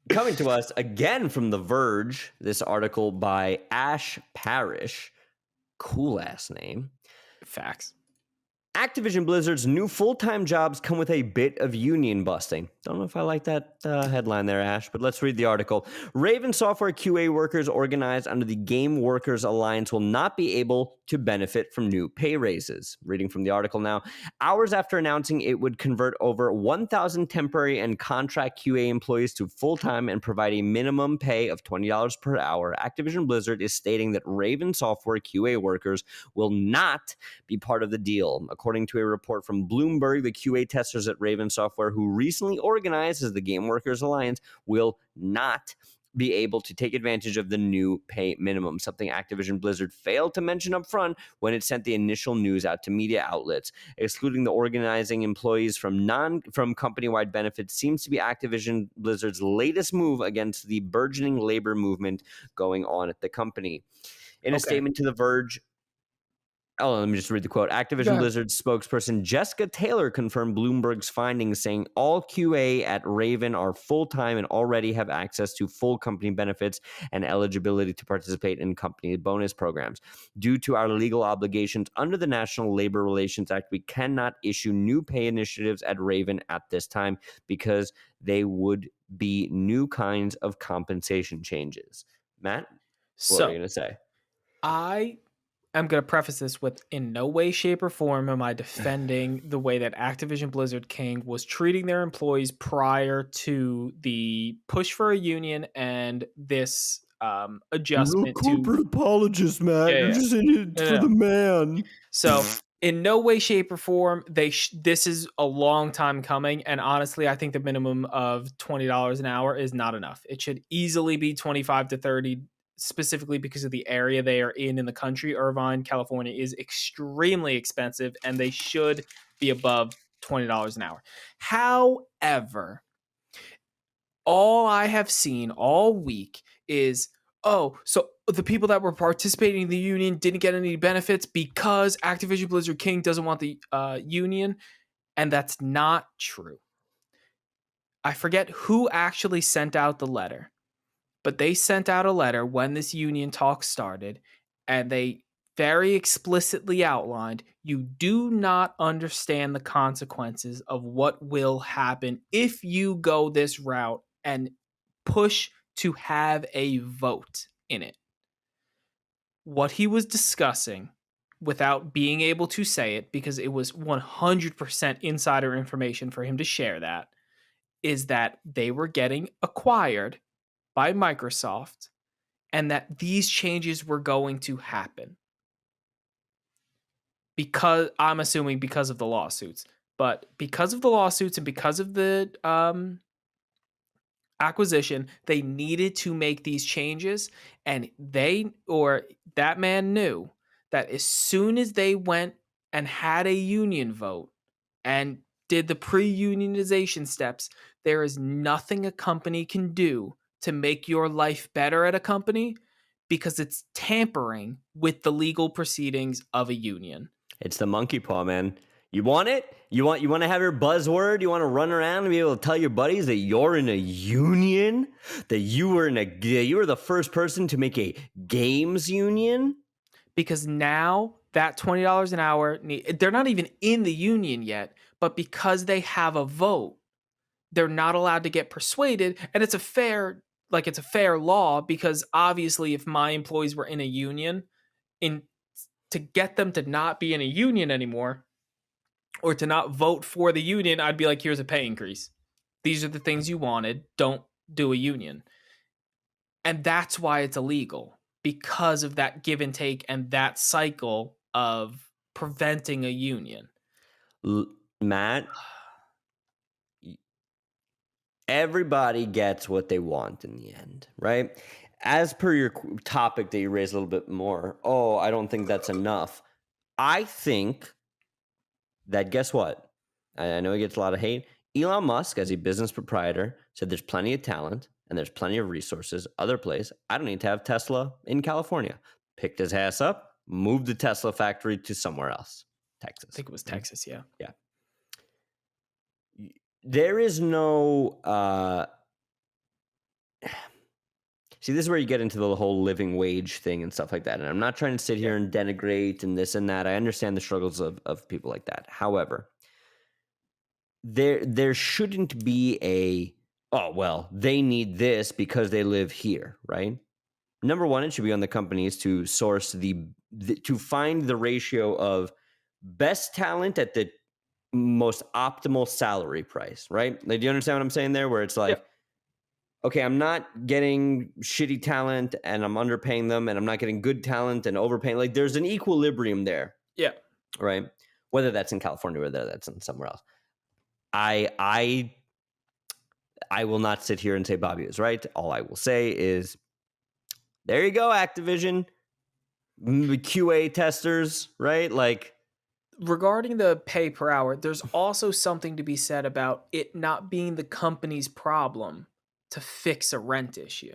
Coming to us again from The Verge, this article by Ash Parrish. Cool ass name. Facts. Activision Blizzard's new full-time jobs come with a bit of union busting. Don't know if I like that headline there, Ash, but let's read the article. Raven Software QA workers organized under the Game Workers Alliance will not be able to benefit from new pay raises. Reading from the article now. Hours after announcing it would convert over 1,000 temporary and contract QA employees to full-time and provide a minimum pay of $20 per hour, Activision Blizzard is stating that Raven Software QA workers will not be part of the deal. According to a report from Bloomberg, the QA testers at Raven Software, who recently organized as the Game Workers Alliance, will not be able to take advantage of the new pay minimum, something Activision Blizzard failed to mention up front when it sent the initial news out to media outlets. Excluding the organizing employees from company-wide benefits seems to be Activision Blizzard's latest move against the burgeoning labor movement going on at the company. In a statement to The Verge, let me just read the quote. Activision Blizzard spokesperson Jessica Taylor confirmed Bloomberg's findings, saying all QA at Raven are full-time and already have access to full company benefits and eligibility to participate in company bonus programs. Due to our legal obligations under the National Labor Relations Act, we cannot issue new pay initiatives at Raven at this time because they would be new kinds of compensation changes. Matt, what are you going to say? I'm going to preface this with in no way, shape, or form am I defending the way that Activision Blizzard King was treating their employees prior to the push for a union and this adjustment You're a corporate apologist, Matt. Yeah, You're just in it for the man. So in no way, shape, or form, this is a long time coming. And honestly, I think the minimum of $20 an hour is not enough. It should easily be 25 to 30, specifically because of the area they are in the country. Irvine, California is extremely expensive, and they should be above $20 an hour. However, all I have seen all week is, oh, so the people that were participating in the union didn't get any benefits because Activision Blizzard King doesn't want the union. And that's not true. I forget who actually sent out the letter, but they sent out a letter when this union talk started, and they very explicitly outlined you do not understand the consequences of what will happen if you go this route and push to have a vote in it. What he was discussing, without being able to say it because it was 100% insider information for him to share that, is that they were getting acquired by Microsoft and that these changes were going to happen. Because I'm assuming because of the lawsuits, but because of the lawsuits and because of the acquisition, they needed to make these changes, and that man knew that as soon as they went and had a union vote and did the pre-unionization steps, there is nothing a company can do to make your life better at a company because it's tampering with the legal proceedings of a union. It's the monkey paw, man. You want it? You want to have your buzzword? You want to run around and be able to tell your buddies that you're in a union? That you were the first person to make a games union? Because now that $20 an hour, they're not even in the union yet, but because they have a vote, they're not allowed to get persuaded. And it's a fair law, because obviously if my employees were in a union, to get them to not be in a union anymore or to not vote for the union, I'd be like, here's a pay increase. These are the things you wanted. Don't do a union. And that's why it's illegal, because of that give and take and that cycle of preventing a union. Matt, everybody gets what they want in the end, right? As per your topic that you raised a little bit more, I don't think that's enough. I think that, guess what? I know he gets a lot of hate. Elon Musk, as a business proprietor, said there's plenty of talent and there's plenty of resources other place. I don't need to have Tesla in California. Picked his ass up, moved the Tesla factory to somewhere else. Texas. I think it was Texas, yeah. Yeah. There is no See, this is where you get into the whole living wage thing and stuff like that. And I'm not trying to sit Yeah. here and denigrate and this and that. I understand the struggles of people like that. However, there shouldn't be a, oh, well, they need this because they live here, right? Number one, it should be on the companies to source to find the ratio of best talent at the most optimal salary price, right? Like, do you understand what I'm saying there? Where it's Yeah. like, okay, I'm not getting shitty talent and I'm underpaying them, and I'm not getting good talent and overpaying. Like, there's an equilibrium there, Yeah. right? Whether that's in California or whether that's in somewhere else. I will not sit here and say Bobby is right. All I will say is, there you go, Activision, QA testers, right? Like, Regarding the pay per hour, there's also something to be said about it not being the company's problem to fix a rent issue.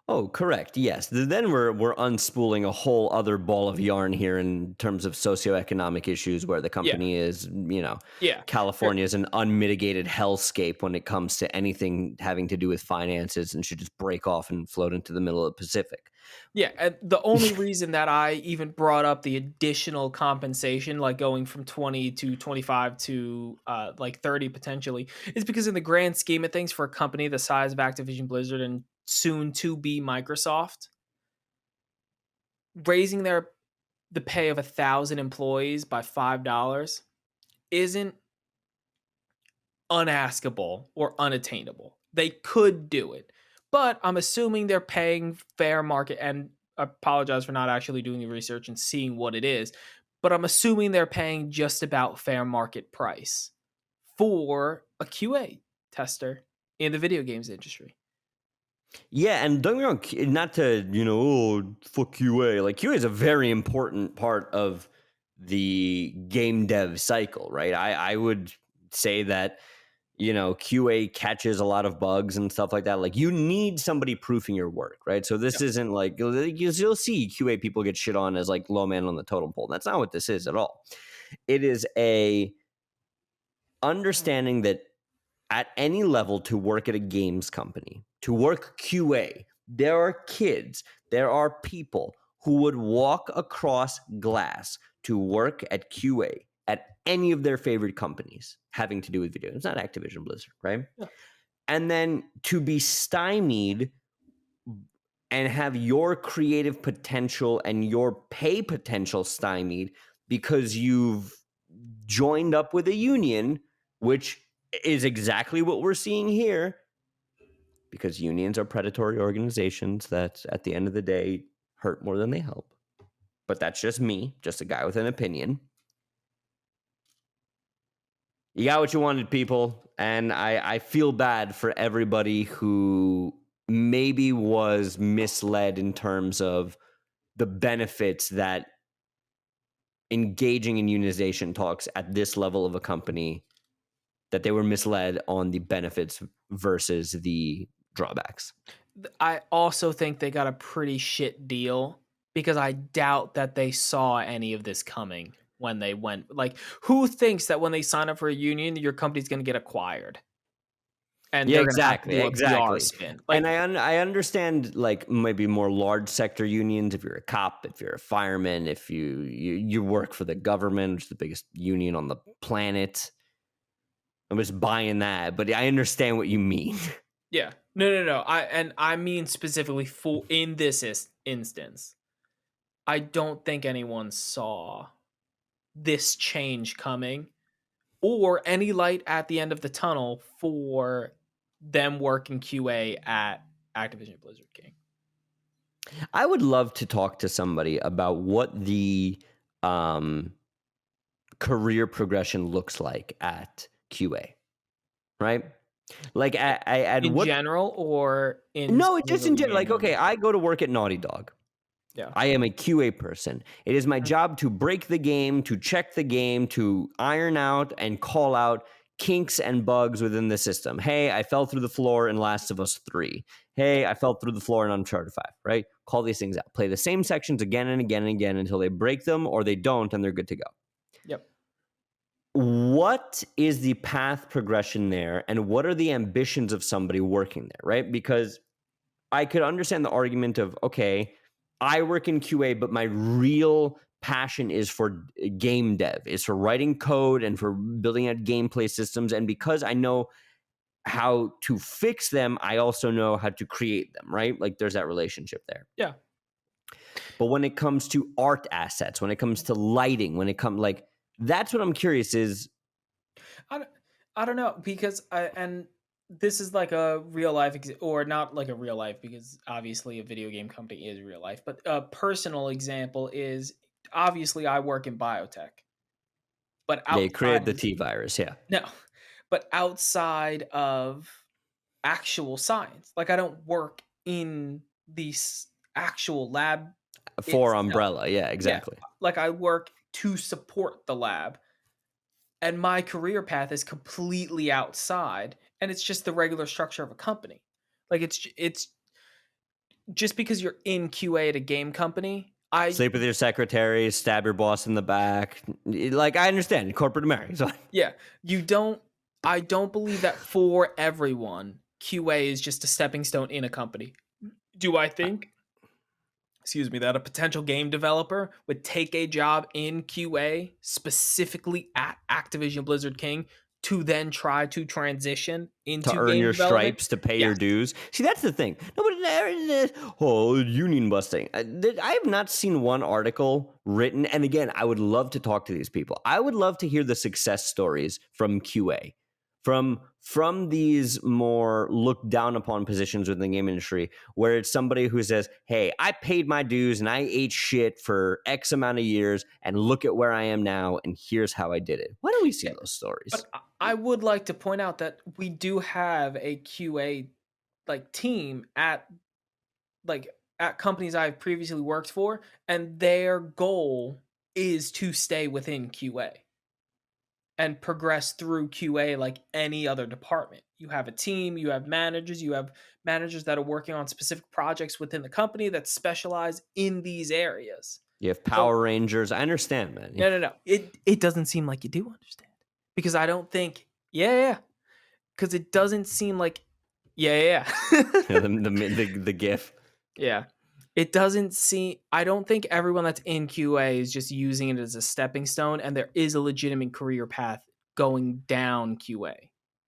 oh, correct. Yes. Then we're unspooling a whole other ball of yarn here in terms of socioeconomic issues where the Yeah. company is, Yeah. California is an unmitigated hellscape when it comes to anything having to do with finances and should just break off and float into the middle of the Pacific. Yeah, and the only reason that I even brought up the additional compensation, like going from 20 to 25 to like 30 potentially, is because in the grand scheme of things, for a company the size of Activision Blizzard and soon to be Microsoft, raising the pay of 1,000 employees by $5 isn't unaskable or unattainable. They could do it, but I'm assuming they're paying fair market. And I apologize for not actually doing the research and seeing what it is, but I'm assuming they're paying just about fair market price for a QA tester in the video games industry. Yeah, and don't get me wrong, not to, oh, fuck QA. Like, QA is a very important part of the game dev cycle, right? I would say that, QA catches a lot of bugs and stuff like that. Like, you need somebody proofing your work, right? So this Yeah. isn't like, you'll see QA people get shit on as like low man on the totem pole. That's not what this is at all. It is a understanding that at any level to work at a games company, to work QA, there are kids, there are people who would walk across glass to work at QA at any of their favorite companies having to do with video. It's not Activision Blizzard, right? Yeah. And then to be stymied and have your creative potential and your pay potential stymied because you've joined up with a union, which is exactly what we're seeing here, because unions are predatory organizations that at the end of the day hurt more than they help. But that's just me, just a guy with an opinion. You got what you wanted, people. And I feel bad for everybody who maybe was misled in terms of the benefits that engaging in unionization talks at this level of a company, that they were misled on the benefits versus the drawbacks. I also think they got a pretty shit deal because I doubt that they saw any of this coming when they went. Like, who thinks that when they sign up for a union, your company's going to get acquired and Yeah, they're going to have to exactly, do a PR exactly. spin? And Like, I understand, like, maybe more large sector unions. If you're a cop, if you're a fireman, if you work for the government, which is the biggest union on the planet, I'm just buying that. But I understand what you mean. yeah, no. I mean specifically for in this instance, I don't think anyone saw this change coming or any light at the end of the tunnel for them working QA at Activision Blizzard King. I would love to talk to somebody about what the career progression looks like at QA, right? Like, at In what? general or in No, it's just in specifically general. Like, gaming? okay, I go to work at Naughty Dog. Yeah. I am a QA person. It is my Mhm. job to break the game, to check the game, to iron out and call out kinks and bugs within the system. Hey, I fell through the floor in Last of Us 3. Hey, I fell through the floor in Uncharted 5, right? Call these things out. Play the same sections again and again and again until they break them or they don't and they're good to go. Yep. What is the path progression there, and what are the ambitions of somebody working there, right? Because I could understand the argument of, okay, I work in QA, but my real passion is for game dev, is for writing code and for building out gameplay systems. And because I know how to fix them, I also know how to create them, right? Like there's that relationship there. Yeah. But when it comes to art assets, when it comes to lighting, when it comes like that's what I'm curious is. I don't know because and this is like a real life or not like a real life because obviously a video game company is real life, but a personal example is obviously I work in biotech, but They outside created the T virus, yeah. no, but outside of actual science, like I don't work in the actual lab For itself. Umbrella, yeah, Yeah, exactly. like I work to support the lab and my career path is completely outside and it's just the regular structure of a company. Like it's just because you're in QA at a game company, I Sleep with your secretary, stab your boss in the back. Like I understand corporate America. So yeah, you don't I don't believe that for everyone QA is just a stepping stone in a company. Do I think excuse me, that a potential game developer would take a job in QA specifically at Activision Blizzard King to then try to transition to into earn game your development? stripes, to pay Yes. your dues. See, that's the thing. Nobody, oh, union busting. I have not seen one article written. And again, I would love to talk to these people. I would love to hear the success stories from QA, from these more looked down upon positions within the game industry, where it's somebody who says, "Hey, I paid my dues and I ate shit for X amount of years, and look at where I am now, and here's how I did it." Why don't we see Yeah. those stories? But I would like to point out that we do have a QA like team like at companies I've previously worked for, and their goal is to stay within QA and progress through QA like any other department. You have a team, you have managers that are working on specific projects within the company that specialize in these areas. You have So Power Rangers. I understand, man. no. It doesn't seem like you do understand. Because I don't think yeah. Because it doesn't seem like yeah. the GIF. Yeah. It doesn't seem I don't think everyone that's in QA is just using it as a stepping stone and there is a legitimate career path going down QA.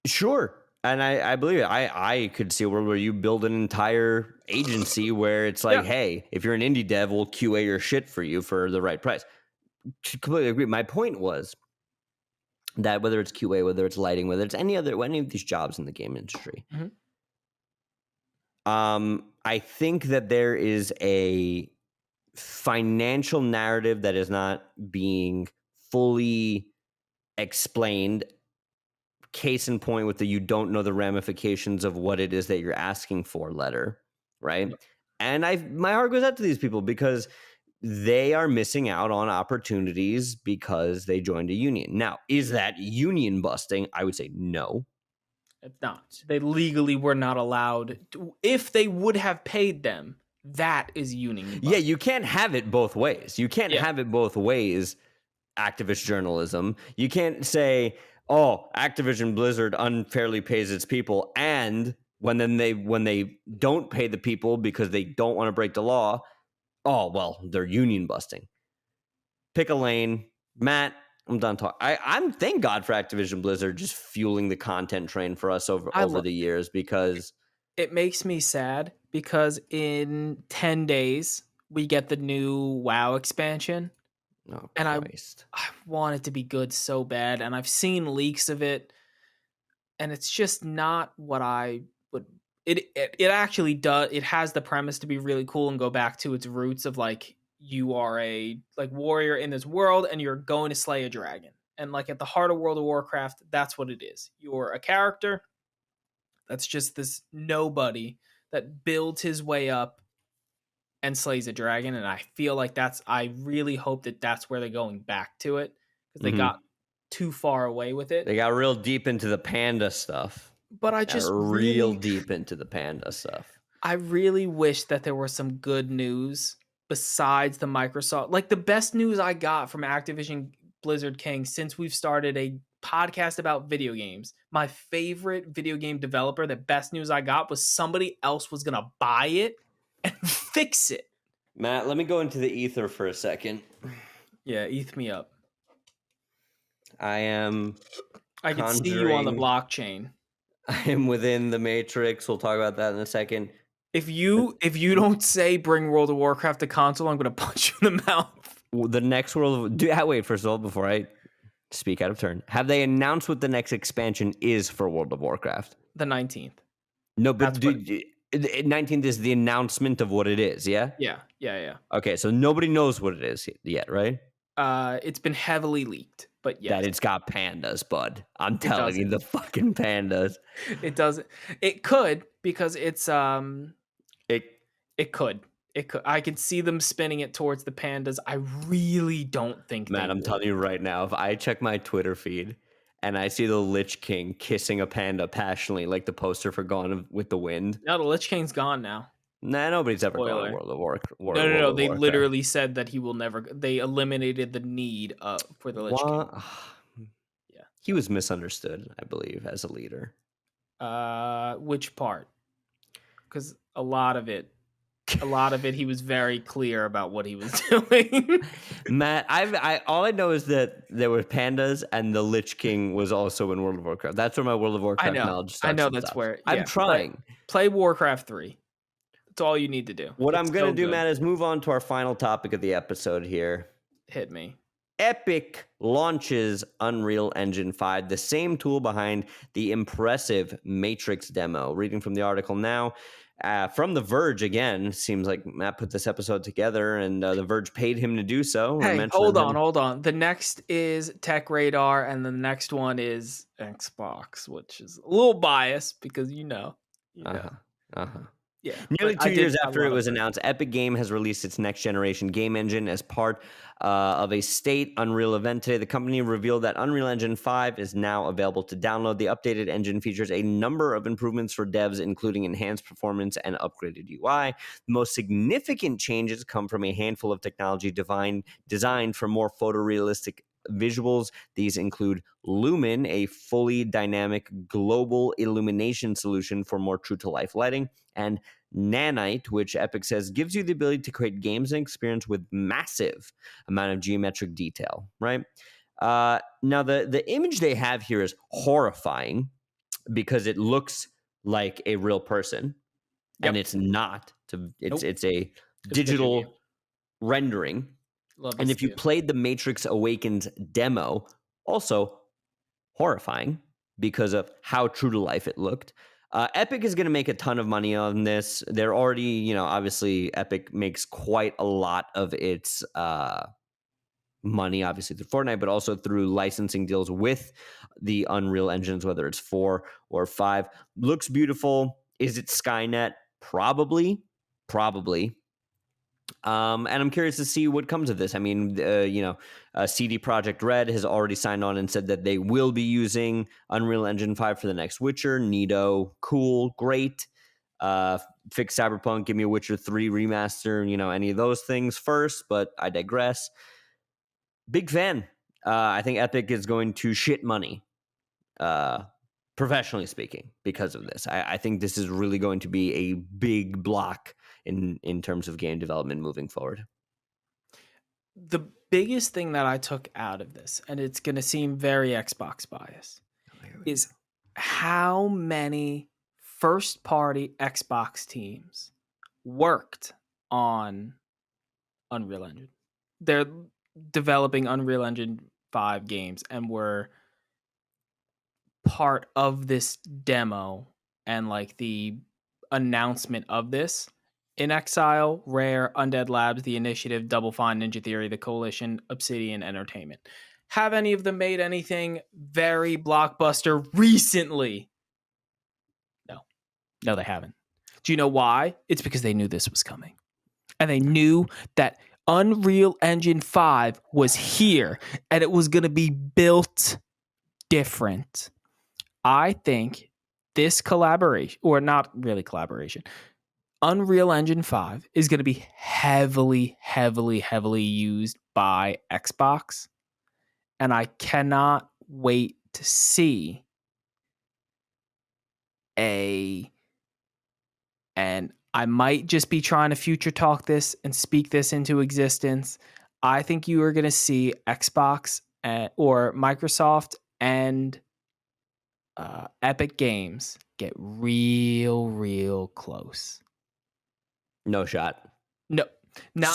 Sure. And I believe it. I could see a world where you build an entire agency where it's like, Yeah. hey, if you're an indie dev, we'll QA your shit for you for the right price. Completely agree. My point was that whether it's QA, whether it's lighting, whether it's any of these jobs in the game industry, Mhm. I think that there is a financial narrative that is not being fully explained. Case in point with the you don't know the ramifications of what it is that you're asking for letter, right? Yep. And my heart goes out to these people because they are missing out on opportunities because they joined a union. Now, is that union busting? I would say no. It's not. They legally were not allowed if they would have paid them, that is union Yeah, busting. you can't have it both ways. You can't Yeah. have it both ways, activist journalism. You can't say, "Oh, Activision Blizzard unfairly pays its people," and when they don't pay the people because they don't want to break the law, oh well, they're union busting. Pick a lane, Matt. I'm done talking. I'm thank God for Activision Blizzard just fueling the content train for us over the years because It makes me sad because in 10 days we get the new WoW expansion oh and Christ. I want it to be good so bad and I've seen leaks of it and it's just not what I would it actually does it has the premise to be really cool and go back to its roots of like you are a like warrior in this world and you're going to slay a dragon. And like at the heart of World of Warcraft, that's what it is. You're a character that's just this nobody that builds his way up and slays a dragon. And I feel like I really hope that that's where they're going back to it because they got too far away with it. They got real deep into the panda stuff. But I just really, Deep into the panda stuff. I really wish that there was some good news besides the Microsoft. Like the best news I got from Activision Blizzard King since we've started a podcast about video games. My favorite video game developer, the best news I got was somebody else was gonna buy it and fix it. Matt, let me go into the ether for a second. Yeah, ETH me up. I can see you on the blockchain. I am within the matrix. We'll talk about that in a second. If you don't say bring World of Warcraft to console, I'm gonna punch you in the mouth. The next wait, first of all, before I speak out of turn, have they announced what the next expansion is for World of Warcraft? The 19th. No, but 19th is the announcement of what it is, yeah? Yeah. Okay, so nobody knows what it is yet, right? It's been heavily leaked, but yes. That it's got pandas, bud. I'm telling you, the fucking pandas. It doesn't. It could, because it's It could. I could see them spinning it towards the pandas. I really don't think. Man, I'm telling you right now, if I check my Twitter feed and I see the Lich King kissing a panda passionately, like the poster for Gone with the Wind. No, the Lich King's gone now. Nah, nobody's ever gone to World of Warcraft. No. They literally said that he will never. They eliminated the need for the Lich King. Yeah, he was misunderstood, I believe, as a leader. Which part? Because a lot of it, he was very clear about what he was doing. Matt, all I know is that there were pandas and the Lich King was also in World of Warcraft. That's where my World of Warcraft knowledge starts. I know that's where. I'm trying. Play Warcraft 3. That's all you need to do. What I'm going to do, Matt, is move on to our final topic of the episode here. Hit me. Epic launches Unreal Engine 5, the same tool behind the impressive Matrix demo. Reading from the article now. From The Verge, again, seems like Matt put this episode together and The Verge paid him to do so. Hey, hold on. The next is Tech Radar, and the next one is Xbox, which is a little biased because you know. Yeah. Nearly 2 years after it was announced, Epic Game has released its next-generation game engine as part of a state Unreal event today. The company revealed that Unreal Engine 5 is now available to download. The updated engine features a number of improvements for devs, including enhanced performance and upgraded UI. The most significant changes come from a handful of technology designed for more photorealistic visuals. These include Lumen, a fully dynamic global illumination solution for more true-to-life lighting, and Nanite, which Epic says gives you the ability to create games and experience with massive amount of geometric detail, right? Now, the image they have here is horrifying because it looks like a real person, and it's not. It's a digital rendering. And if you played the Matrix Awakens demo, also horrifying because of how true to life it looked. Epic is going to make a ton of money on this. They're already, obviously Epic makes quite a lot of its money, obviously through Fortnite, but also through licensing deals with the Unreal Engines, whether it's 4 or 5. Looks beautiful. Is it Skynet? Probably. And I'm curious to see what comes of this. I mean, CD Projekt Red has already signed on and said that they will be using Unreal Engine 5 for the next Witcher. Neato, cool, great. Fix Cyberpunk, give me a Witcher 3 remaster, any of those things first, but I digress. Big fan. I think Epic is going to shit money, professionally speaking, because of this. I think this is really going to be a big block in terms of game development moving forward. The biggest thing that I took out of this, and it's going to seem very Xbox biased, is how many first-party Xbox teams worked on Unreal Engine. They're developing Unreal Engine 5 games and were part of this demo and like the announcement of this. In Exile, Rare, Undead Labs, The Initiative, Double Fine, Ninja Theory, The Coalition, Obsidian Entertainment. Have any of them made anything very blockbuster recently? No, they haven't. Do you know why? It's because they knew this was coming. And they knew that Unreal Engine 5 was here and it was going to be built different. I think this collaboration, or not really collaboration, Unreal Engine 5 is going to be heavily used by Xbox. And I cannot wait to see and I might just be trying to future talk this and speak this into existence. I think you are going to see Xbox or Microsoft and Epic Games get real close. No shot. No, not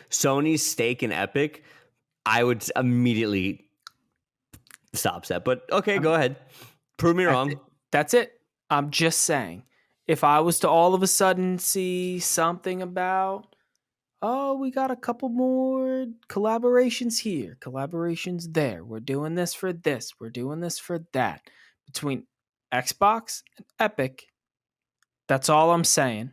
Sony's stake in Epic, I would immediately stop that. But okay, go ahead. Prove me wrong. That's it. I'm just saying. If I was to all of a sudden see something about, oh, we got a couple more collaborations here, collaborations there. We're doing this for this. We're doing this for that. Between Xbox and Epic, that's all I'm saying.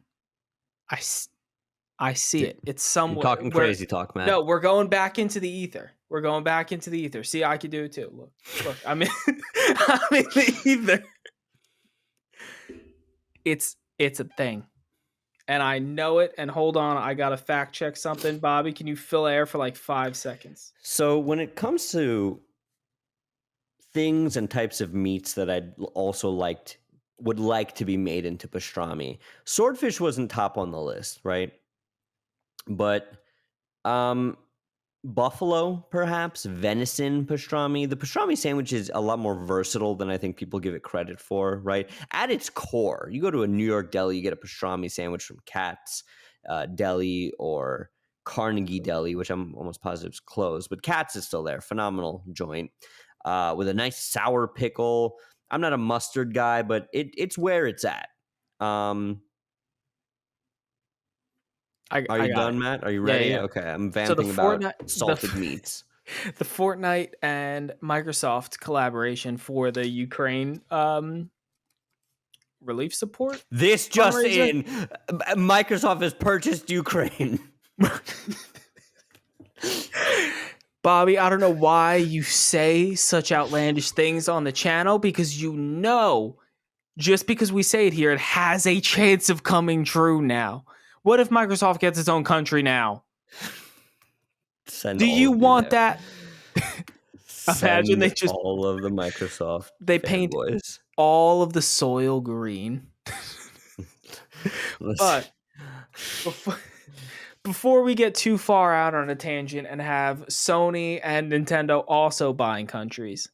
I see it. It's somewhere. You're talking crazy talk, man. No, we're going back into the ether. We're going back into the ether. See, I could do it too. Look, I'm in, I'm in the ether. It's a thing. And I know it. And hold on, I gotta fact check something. Bobby, can you fill air for like 5 seconds? So when it comes to things and types of meats that I'd also would like to be made into pastrami, swordfish wasn't top on the list, right? But buffalo, perhaps, venison pastrami. The pastrami sandwich is a lot more versatile than I think people give it credit for, right? At its core, you go to a New York deli, you get a pastrami sandwich from Katz Deli or Carnegie Deli, which I'm almost positive is closed, but Katz is still there. Phenomenal joint with a nice sour pickle. I'm not a mustard guy, but it's where it's at. Are you done, Matt? Are you ready? Yeah. Okay, I'm vamping about salted meats. The Fortnite and Microsoft collaboration for the Ukraine relief support. This just in, Microsoft has purchased Ukraine. Bobby, I don't know why you say such outlandish things on the channel, because you know, just because we say it here, it has a chance of coming true now. What if Microsoft gets its own country now? Do you want that? Imagine they just all of the Microsoft. They paint all of the soil green. But before we get too far out on a tangent and have Sony and Nintendo also buying countries,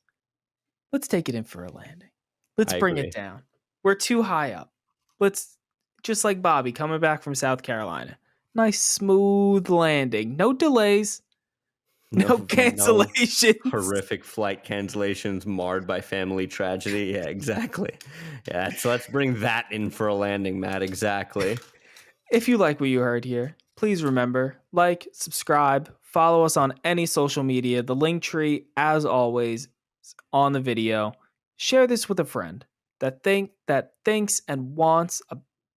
let's take it in for a landing. Let's bring it down. We're too high up. Let's, just like Bobby coming back from South Carolina. Nice smooth landing. No delays. No cancellations. No horrific flight cancellations marred by family tragedy. Yeah, exactly. Yeah, so let's bring that in for a landing, Matt. Exactly. If you like what you heard here, please remember, like, subscribe, follow us on any social media. The link tree, as always, is on the video. Share this with a friend that thinks and wants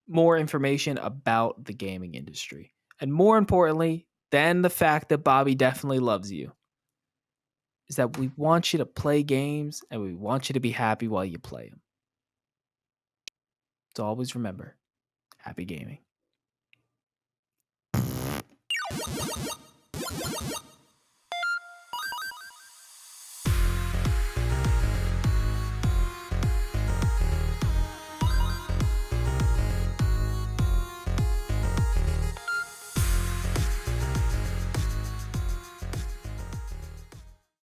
more information about the gaming industry. And more importantly than the fact that Bobby definitely loves you, is that we want you to play games and we want you to be happy while you play them. So always remember, happy gaming.